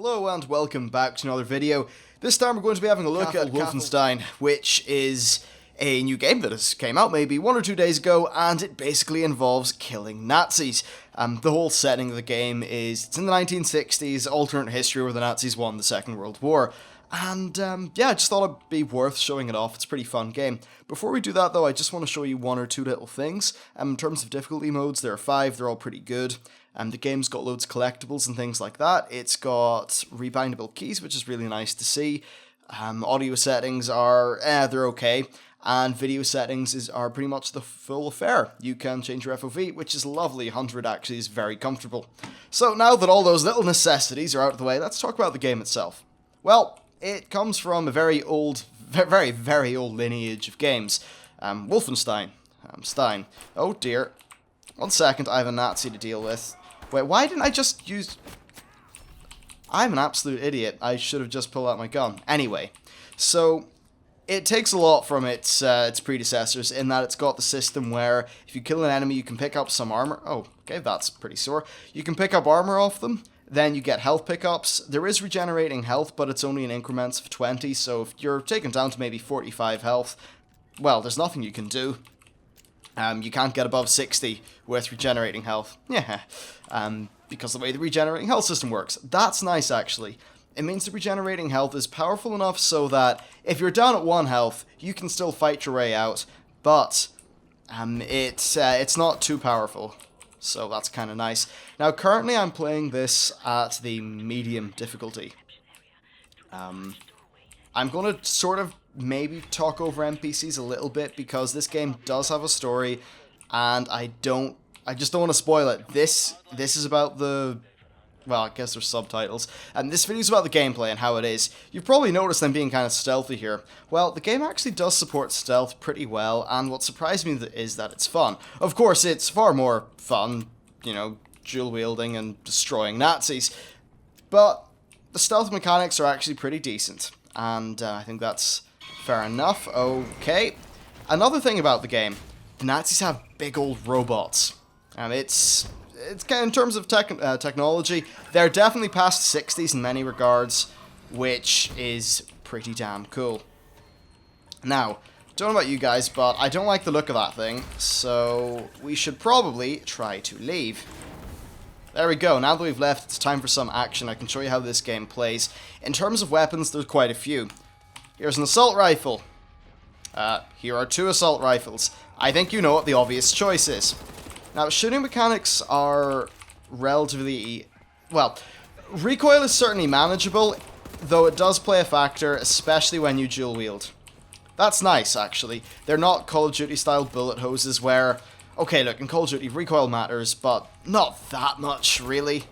Hello and welcome back to another video. This time we're going to be having a look at Wolfenstein, which is a new game that has came out maybe 1 or 2 days ago, and it basically involves killing Nazis. The whole setting of the game is, it's in the 1960s, alternate history where the Nazis won the Second World War. And yeah, I just thought it'd be worth showing it off. It's a pretty fun game. Before we do that though, I just want to show you 1 or 2 little things. In terms of difficulty modes, there are 5, they're all pretty good. The game's got loads of collectibles and things like that. It's got rebindable keys, which is really nice to see. Audio settings are, they're okay. And video settings are pretty much the full affair. You can change your FOV, which is lovely. 100 actually is very comfortable. So now that all those little necessities are out of the way, let's talk about the game itself. Well, it comes from a very old, very old lineage of games. Wolfenstein. Stein. Oh dear. 1 second, I have a Nazi to deal with. Wait, why didn't I just use... I'm an absolute idiot. I should have just pulled out my gun. Anyway, so it takes a lot from its predecessors in that it's got the system where if you kill an enemy, you can pick up some armor. Oh, okay, that's pretty sore. You can pick up armor off them. Then you get health pickups. There is regenerating health, but it's only in increments of 20, so if you're taken down to maybe 45 health, well, there's nothing you can do. You can't get above 60 with regenerating health. Yeah, because of the way the regenerating health system works. That's nice, actually. It means the regenerating health is powerful enough so that if you're down at 1 health, you can still fight your way out, but it's not too powerful. So that's kind of nice. Now, currently I'm playing this at the medium difficulty. I'm going to sort of maybe talk over NPCs a little bit because this game does have a story, and I just don't want to spoil it. This is about the... Well, I guess there's subtitles. And this video's about the gameplay and how it is. You've probably noticed I'm being kind of stealthy here. Well, the game actually does support stealth pretty well, and what surprised me is that it's fun. Of course, it's far more fun, you know, dual-wielding and destroying Nazis. But the stealth mechanics are actually pretty decent, and I think that's fair enough. Okay. Another thing about the game, the Nazis have big old robots. It's kind of, in terms of technology, they're definitely past 60s in many regards, which is pretty damn cool. Now, don't know about you guys, but I don't like the look of that thing, so we should probably try to leave. There we go, now that we've left, it's time for some action. I can show you how this game plays. In terms of weapons, there's quite a few. Here's an assault rifle. Here are 2 assault rifles. I think you know what the obvious choice is. Now, shooting mechanics are relatively... Well, recoil is certainly manageable, though it does play a factor, especially when you dual wield. That's nice, actually. They're not Call of Duty style bullet hoses where... Okay, look, in Call of Duty, recoil matters, but not that much, really.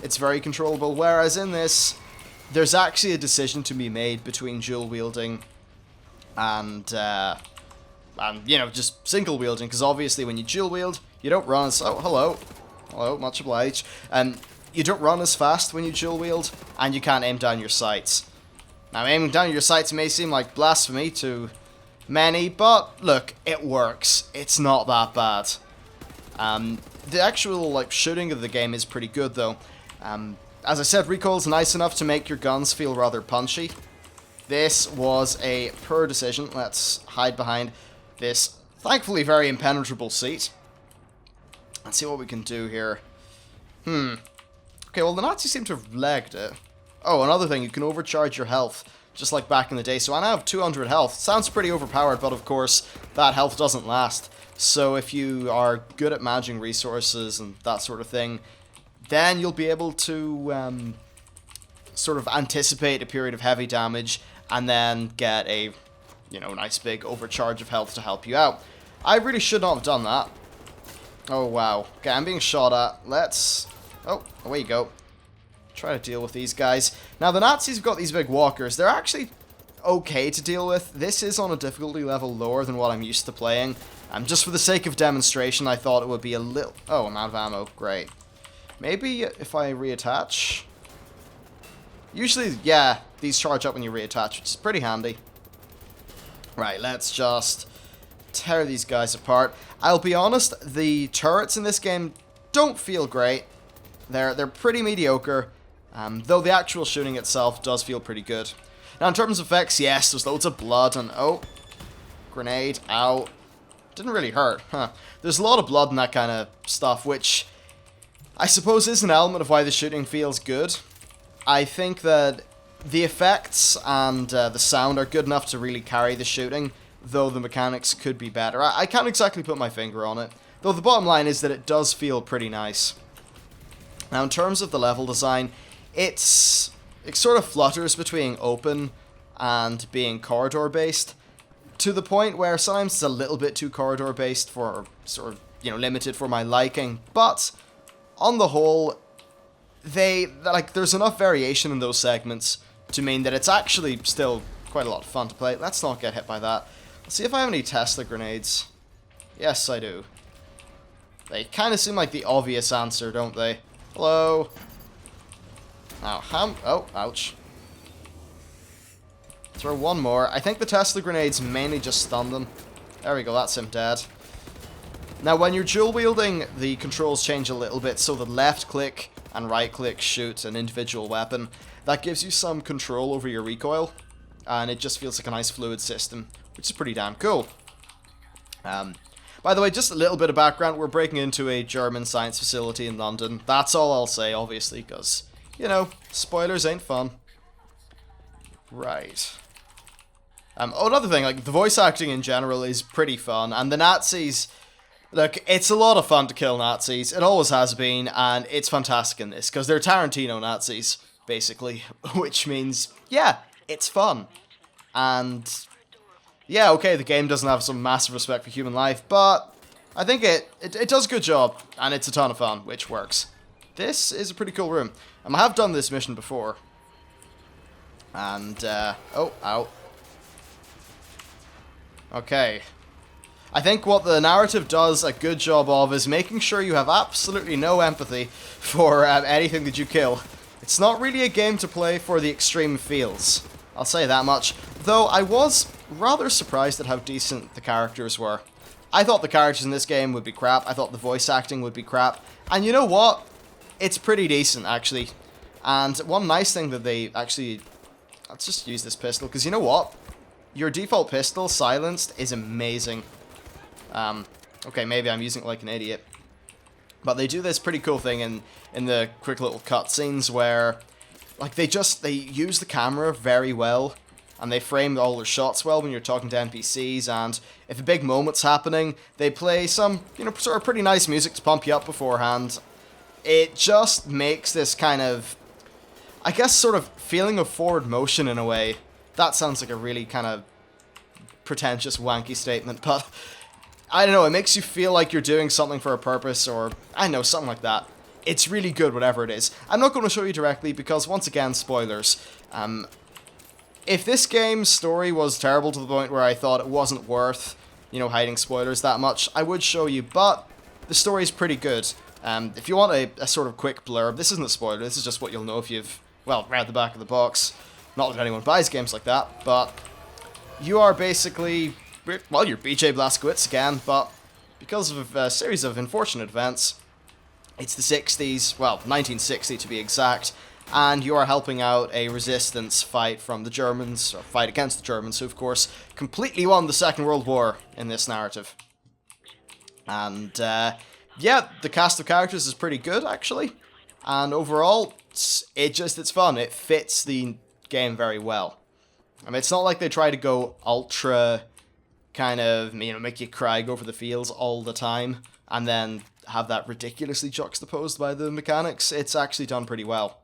It's very controllable, whereas in this, there's actually a decision to be made between dual wielding and you know, just single wielding, because obviously when you dual wield, you don't run as... Oh, hello, much obliged. You don't run as fast when you dual wield, and you can't aim down your sights. Now, aiming down your sights may seem like blasphemy to many, but look, it works. It's not that bad. The actual, like, shooting of the game is pretty good, though. As I said, recoil's nice enough to make your guns feel rather punchy. This was a poor decision. Let's hide behind this, thankfully, very impenetrable seat. Let's see what we can do here. Okay, well, the Nazis seem to have legged it. Oh, another thing, you can overcharge your health, just like back in the day. So I now have 200 health. Sounds pretty overpowered, but of course, that health doesn't last. So if you are good at managing resources and that sort of thing, then you'll be able to sort of anticipate a period of heavy damage and then get a, you know, nice big overcharge of health to help you out. I really should not have done that. Oh, wow. Okay, I'm being shot at. Let's... Oh, away you go. Try to deal with these guys. Now, the Nazis have got these big walkers. They're actually okay to deal with. This is on a difficulty level lower than what I'm used to playing. Just for the sake of demonstration, I thought it would be a little... Oh, I'm out of ammo. Great. Maybe if I reattach... Usually, yeah, these charge up when you reattach, which is pretty handy. Right, let's just tear these guys apart. I'll be honest, the turrets in this game don't feel great. They're pretty mediocre. Though the actual shooting itself does feel pretty good. Now, in terms of effects, yes, there's loads of blood and... Oh, grenade, ow. Didn't really hurt, huh. There's a lot of blood and that kind of stuff, which I suppose is an element of why the shooting feels good. I think that the effects and the sound are good enough to really carry the shooting, though the mechanics could be better. I can't exactly put my finger on it, though the bottom line is that it does feel pretty nice. Now, in terms of the level design, it sort of flutters between open and being corridor-based, to the point where sometimes it's a little bit too corridor-based for, sort of, limited for my liking, but on the whole, there's enough variation in those segments to mean that it's actually still quite a lot of fun to play. Let's not get hit by that. Let's see if I have any Tesla grenades. Yes, I do. They kind of seem like the obvious answer, don't they? Hello? Oh, ouch. Throw one more. I think the Tesla grenades mainly just stun them. There we go, that's him dead. Now, when you're dual wielding, the controls change a little bit, so the left click and right click shoot an individual weapon. That gives you some control over your recoil, and it just feels like a nice fluid system, which is pretty damn cool. By the way, just a little bit of background, we're breaking into a German science facility in London. That's all I'll say, obviously, because, spoilers ain't fun. Right. Another thing, the voice acting in general is pretty fun, and the Nazis... Look, it's a lot of fun to kill Nazis. It always has been, and it's fantastic in this, because they're Tarantino Nazis, basically. Which means, yeah, it's fun. And, yeah, okay, the game doesn't have some massive respect for human life, but I think it does a good job, and it's a ton of fun, which works. This is a pretty cool room. I have done this mission before. And, oh, ow. Okay. I think what the narrative does a good job of is making sure you have absolutely no empathy for anything that you kill. It's not really a game to play for the extreme feels. I'll say that much. Though I was rather surprised at how decent the characters were. I thought the characters in this game would be crap. I thought the voice acting would be crap. And you know what? It's pretty decent, actually. And one nice thing that they actually... Let's just use this pistol, because you know what? Your default pistol, silenced, is amazing. Okay, maybe I'm using it like an idiot. But they do this pretty cool thing in the quick little cutscenes where, they use the camera very well, and they frame all their shots well when you're talking to NPCs, and if a big moment's happening, they play some, sort of pretty nice music to pump you up beforehand. It just makes this kind of, I guess, sort of feeling of forward motion in a way. That sounds like a really kind of pretentious, wanky statement, but... I don't know, it makes you feel like you're doing something for a purpose, or, I don't know, something like that. It's really good, whatever it is. I'm not going to show you directly, because, once again, spoilers. If this game's story was terrible to the point where I thought it wasn't worth, hiding spoilers that much, I would show you, but the story's pretty good. If you want a sort of quick blurb, this isn't a spoiler, this is just what you'll know if you've, well, read the back of the box. Not that anyone buys games like that, but you are basically... Well, you're BJ Blazkowicz again, but because of a series of unfortunate events, it's the 60s, well, 1960 to be exact, and you are helping out a resistance fight from the Germans, or fight against the Germans, who of course completely won the Second World War in this narrative. And, yeah, the cast of characters is pretty good, actually, and overall, it's fun. It fits the game very well. I mean, it's not like they try to go ultra... kind of, make you cry, go for the feels all the time, and then have that ridiculously juxtaposed by the mechanics. It's actually done pretty well.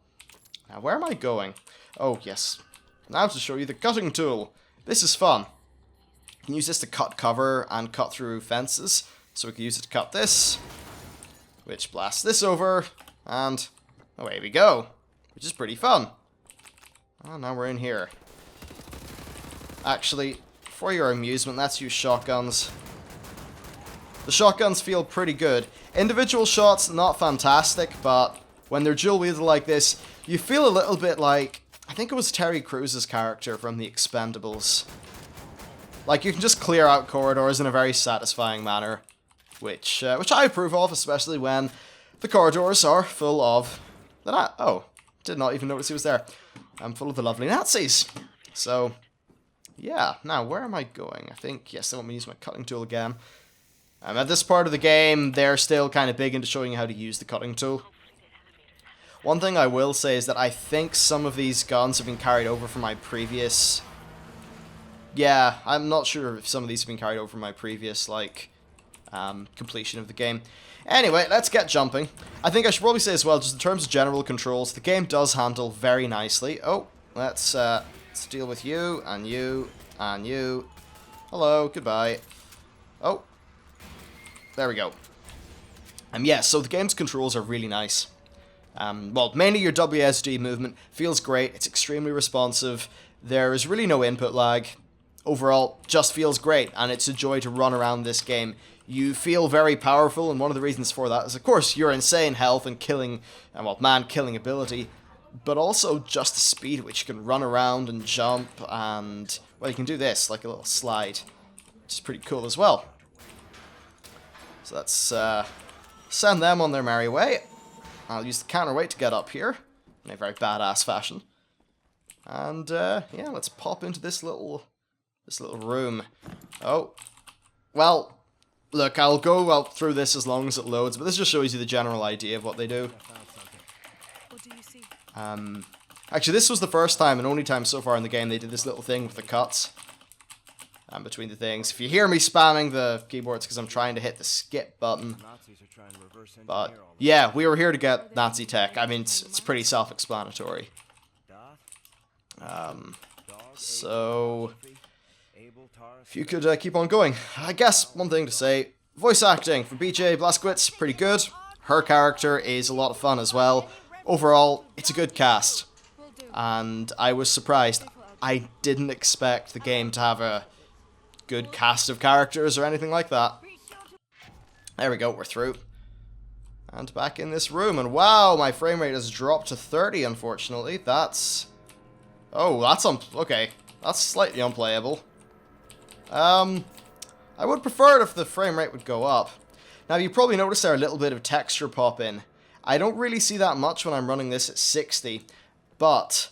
Now, where am I going? Oh, yes. Now to show you the cutting tool. This is fun. You can use this to cut cover and cut through fences. So we can use it to cut this, which blasts this over, and away we go, which is pretty fun. Oh, now we're in here. Actually... For your amusement, let's use shotguns. The shotguns feel pretty good. Individual shots, not fantastic, but when they're dual wielded like this, you feel a little bit like, I think it was Terry Crews's character from The Expendables. Like, you can just clear out corridors in a very satisfying manner, which I approve of, especially when the corridors are full of... Oh, Did not even notice he was there. I'm full of the lovely Nazis. So, yeah. Now, where am I going? I think, yes, I want me to use my cutting tool again. At this part of the game, they're still kind of big into showing you how to use the cutting tool. One thing I will say is that I think some of these guns have been carried over from my previous... Yeah, I'm not sure if some of these have been carried over from my previous, like, completion of the game. Anyway, let's get jumping. I think I should probably say as well, just in terms of general controls, the game does handle very nicely. Oh, let's deal with you, and you, and you. Hello, goodbye. Oh, there we go. Yeah, so the game's controls are really nice. Well, mainly your WSD movement feels great. It's extremely responsive. There is really no input lag. Overall, just feels great, and it's a joy to run around this game. You feel very powerful, and one of the reasons for that is, of course, your insane health and killing, well, man-killing ability, but also just the speed at which you can run around and jump, and, well, you can do this, like a little slide, which is pretty cool as well. So let's send them on their merry way. I'll use the counterweight to get up here in a very badass fashion. And, yeah, let's pop into this little room. Oh, well, look, I'll go out through this as long as it loads, but this just shows you the general idea of what they do. What do you see? Actually, this was the first time and only time so far in the game they did this little thing with the cuts between the things. If you hear me spamming the keyboards, because I'm trying to hit the skip button. But, yeah, we were here to get Nazi tech. I mean, it's pretty self-explanatory. So, if you could keep on going. I guess one thing to say, voice acting for BJ Blazkowicz, pretty good. Her character is a lot of fun as well. Overall, it's a good cast. And I was surprised. I didn't expect the game to have a good cast of characters or anything like that. There we go, we're through. And back in this room, and wow, my frame rate has dropped to 30, unfortunately. That's... Oh, that's okay. That's slightly unplayable. I would prefer it if the frame rate would go up. Now, you probably noticed there a little bit of texture pop in. I don't really see that much when I'm running this at 60, but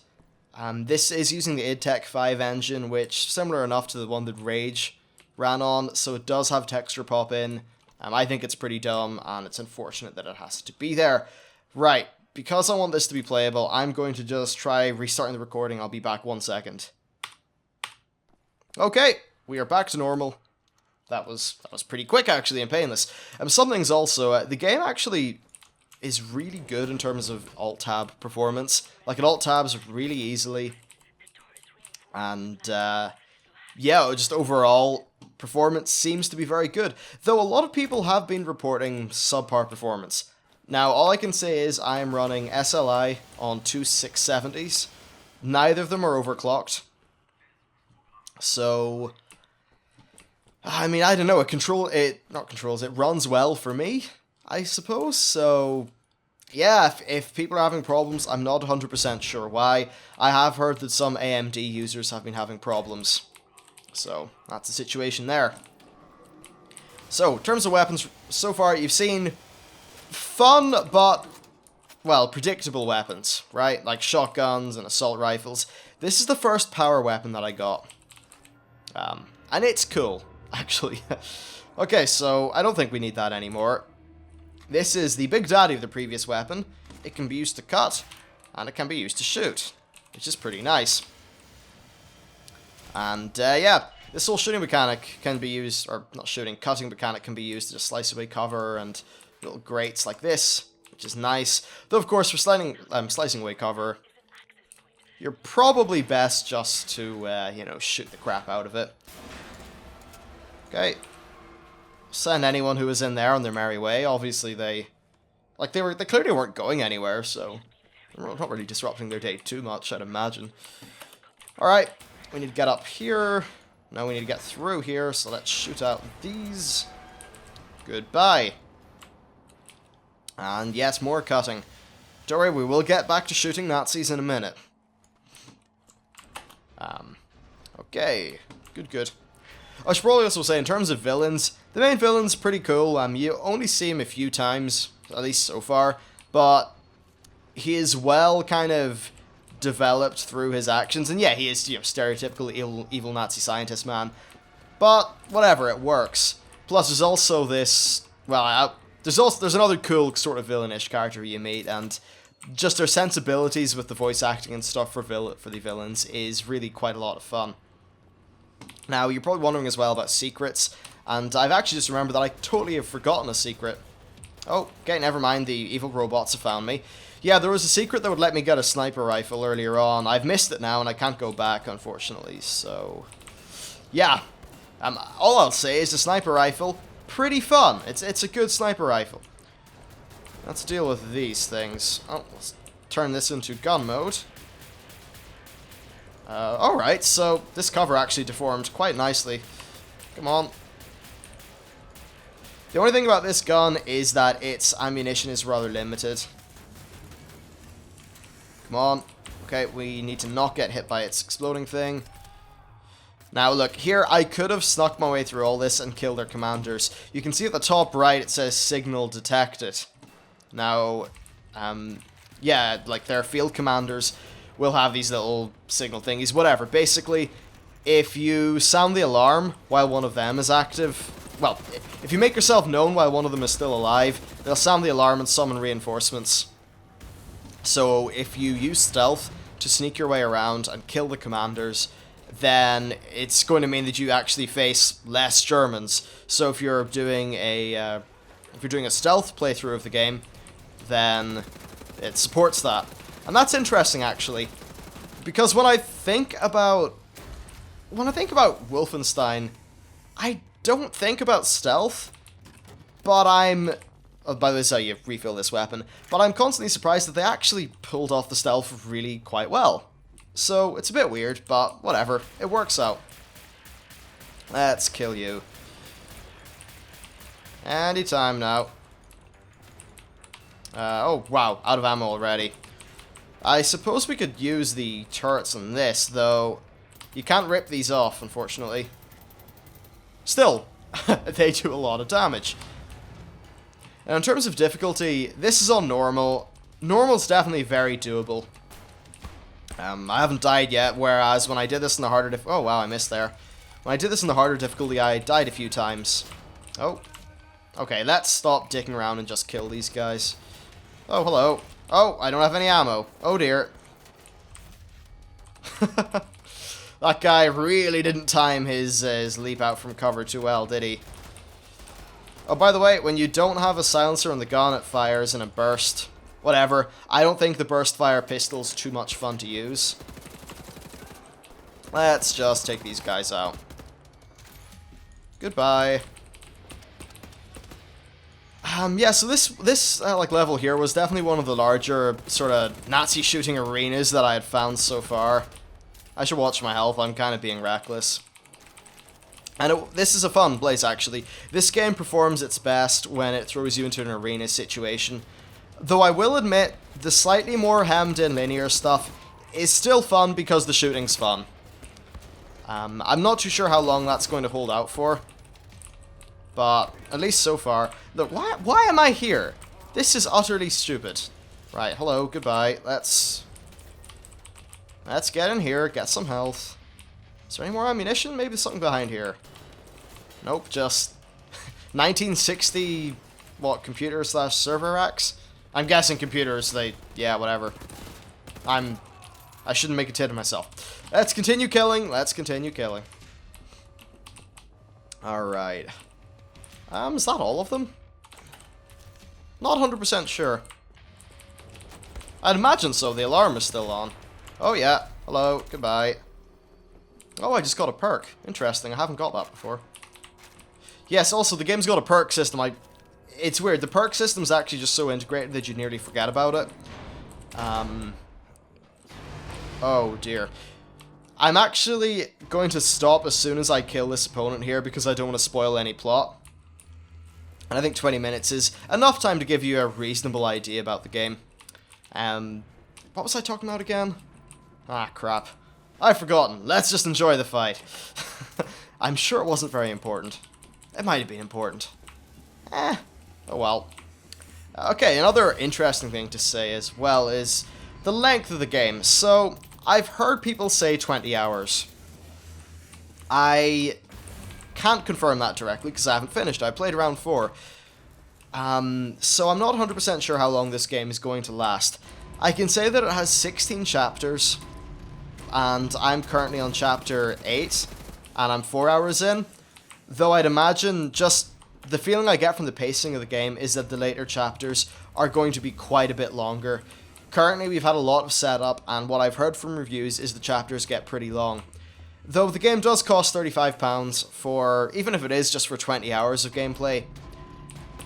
this is using the id Tech 5 engine, which similar enough to the one that Rage ran on, so it does have texture pop in. I think it's pretty dumb, and it's unfortunate that it has to be there. Right, because I want this to be playable, I'm going to just try restarting the recording. I'll be back 1 second. Okay, we are back to normal. That was pretty quick, actually, and painless. Some things also, the game actually is really good in terms of Alt-Tab performance. Like, it Alt-Tabs really easily. And, yeah, just overall, performance seems to be very good. Though a lot of people have been reporting subpar performance. Now, all I can say is I am running SLI on two 670s. Neither of them are overclocked. So, I mean, I don't know, it runs well for me, I suppose. So, yeah, if people are having problems, I'm not 100% sure why. I have heard that some AMD users have been having problems. So, that's the situation there. So, in terms of weapons, so far you've seen fun but, well, predictable weapons, right? Like shotguns and assault rifles. This is the first power weapon that I got. And it's cool, actually. Okay, so I don't think we need that anymore. This is the big daddy of the previous weapon. It can be used to cut, and it can be used to shoot, which is pretty nice. And, yeah, this whole shooting mechanic can be used, or not shooting, cutting mechanic can be used to just slice away cover and little grates like this, which is nice. Though, of course, for slicing away cover, you're probably best just to, you know, shoot the crap out of it. Okay. Send anyone who is in there on their merry way. Obviously, they clearly weren't going anywhere, so they're not really disrupting their day too much, I'd imagine. Alright, we need to get up here. Now we need to get through here, so let's shoot out these. Goodbye. And yes, more cutting. Don't worry, we will get back to shooting Nazis in a minute. Okay. Good. I should probably also say, in terms of villains, the main villain's pretty cool. You only see him a few times, at least so far, but he is well kind of developed through his actions, and yeah, he is, you know, stereotypical evil Nazi scientist man. But whatever, it works. Plus, there's also this, well, there's another cool sort of villainish character you meet, and just their sensibilities with the voice acting and stuff for the villains is really quite a lot of fun. Now, you're probably wondering as well about secrets, and I've actually just remembered that I totally have forgotten a secret. Oh, okay, never mind, the evil robots have found me. Yeah, there was a secret that would let me get a sniper rifle earlier on. I've missed it now, and I can't go back, unfortunately, so... yeah. All I'll say is the sniper rifle, pretty fun. It's a good sniper rifle. Let's deal with these things. Oh, let's turn this into gun mode. Alright, so this cover actually deformed quite nicely. Come on. The only thing about this gun is that its ammunition is rather limited. Come on. Okay, we need to not get hit by its exploding thing. Now look, here I could have snuck my way through all this and killed their commanders. You can see at the top right it says signal detected. Now, yeah, like their field commanders will have these little signal thingies, whatever. Basically, if you sound the alarm while one of them is active, well, if you make yourself known while one of them is still alive, they'll sound the alarm and summon reinforcements. So if you use stealth to sneak your way around and kill the commanders, then it's going to mean that you actually face less Germans. So if you're doing a stealth playthrough of the game, then it supports that. And that's interesting, actually, because when I think about Wolfenstein, I don't think about stealth, but I'm... oh, by the way, this is how you refill this weapon. But I'm constantly surprised that they actually pulled off the stealth really quite well. So, it's a bit weird, but whatever. It works out. Let's kill you. Anytime now. Oh, wow. Out of ammo already. I suppose we could use the turrets on this, though. You can't rip these off, unfortunately. Still, they do a lot of damage. And in terms of difficulty, this is on normal. Normal's definitely very doable. I haven't died yet, whereas when I did this in the harder oh wow, I missed there. When I did this in the harder difficulty, I died a few times. Oh. Okay, let's stop dicking around and just kill these guys. Oh, hello. Oh, I don't have any ammo. Oh dear. That guy really didn't time his leap out from cover too well, did he? Oh, by the way, when you don't have a silencer on the gun, it fires in a burst. Whatever. I don't think the burst fire pistol's too much fun to use. Let's just take these guys out. Goodbye. Yeah, so this like level here was definitely one of the larger sort of Nazi shooting arenas that I had found so far. I should watch my health, I'm kind of being reckless. And this is a fun place, actually. This game performs its best when it throws you into an arena situation. Though I will admit, the slightly more hemmed-in linear stuff is still fun because the shooting's fun. I'm not too sure how long that's going to hold out for. But, at least so far... Look, why am I here? This is utterly stupid. Right, hello, goodbye. Let's get in here, get some health. Is there any more ammunition? Maybe there's something behind here. Nope, just... 1960... what, computer/server racks? I'm guessing computers, yeah, whatever. I shouldn't make a tit of myself. Let's continue killing, let's continue killing. Alright. Is that all of them? Not 100% sure. I'd imagine so, the alarm is still on. Oh yeah, hello, goodbye. Oh, I just got a perk. Interesting, I haven't got that before. Yes, also, the game's got a perk system. It's weird, the perk system's actually just so integrated that you nearly forget about it. Oh dear. I'm actually going to stop as soon as I kill this opponent here because I don't want to spoil any plot. And I think 20 minutes is enough time to give you a reasonable idea about the game. What was I talking about again? Ah, crap. I've forgotten. Let's just enjoy the fight. I'm sure it wasn't very important. It might have been important. Oh well. Okay, another interesting thing to say as well is the length of the game. So, I've heard people say 20 hours. I can't confirm that directly because I haven't finished. I played around 4. So I'm not 100% sure how long this game is going to last. I can say that it has 16 chapters, and I'm currently on chapter 8, and I'm 4 hours in. Though I'd imagine just the feeling I get from the pacing of the game is that the later chapters are going to be quite a bit longer. Currently, we've had a lot of setup, and what I've heard from reviews is the chapters get pretty long. Though the game does cost £35 for, even if it is just for 20 hours of gameplay,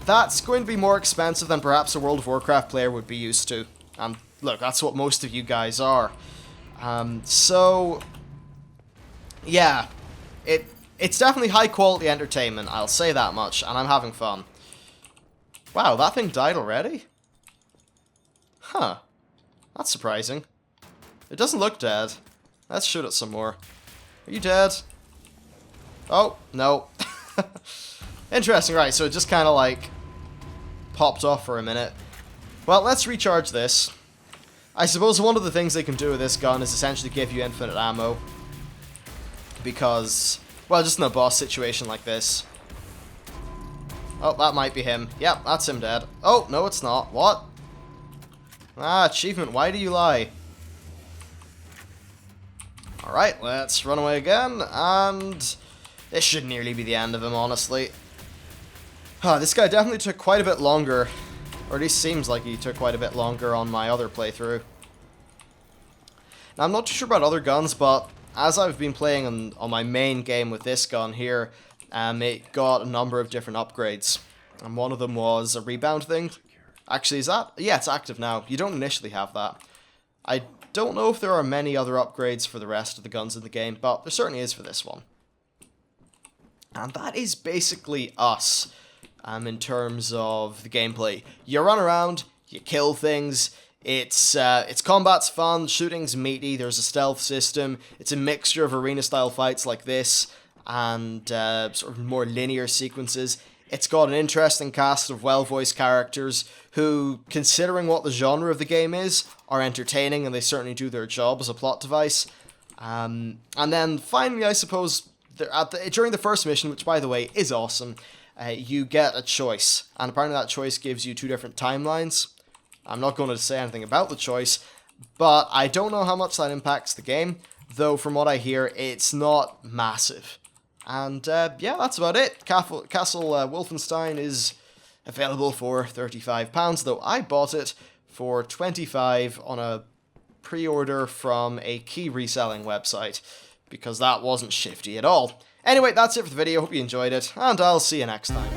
that's going to be more expensive than perhaps a World of Warcraft player would be used to. And look, that's what most of you guys are. So, yeah, it's definitely high quality entertainment, I'll say that much, and I'm having fun. Wow, that thing died already? Huh. That's surprising. It doesn't look dead. Let's shoot it some more. Are you dead? Oh, no. Interesting, right, so it just kind of like popped off for a minute. Well, let's recharge this. I suppose one of the things they can do with this gun is essentially give you infinite ammo. Because, well, just in a boss situation like this. Oh, that might be him. Yep, that's him dead. Oh, no it's not. What? Ah, achievement, why do you lie? Alright, let's run away again, and this should nearly be the end of him, honestly. This guy definitely took quite a bit longer, or at least seems like he took quite a bit longer on my other playthrough. Now, I'm not too sure about other guns, but as I've been playing on my main game with this gun here, it got a number of different upgrades, and one of them was a rebound thing. Actually, is that? Yeah, it's active now. You don't initially have that. I don't know if there are many other upgrades for the rest of the guns in the game, but there certainly is for this one. And that is basically us, in terms of the gameplay. You run around, you kill things, it's combat's fun, shooting's meaty, there's a stealth system, it's a mixture of arena-style fights like this, and sort of more linear sequences. It's got an interesting cast of well-voiced characters who, considering what the genre of the game is, are entertaining, and they certainly do their job as a plot device. And then finally, I suppose, during the first mission, which by the way is awesome, you get a choice, and apparently that choice gives you 2 different timelines. I'm not going to say anything about the choice, but I don't know how much that impacts the game, though from what I hear, it's not massive. And yeah, that's about it. Castle Wolfenstein is available for £35, though I bought it for £25 on a pre-order from a key reselling website, because that wasn't shifty at all. Anyway, that's it for the video, hope you enjoyed it, and I'll see you next time.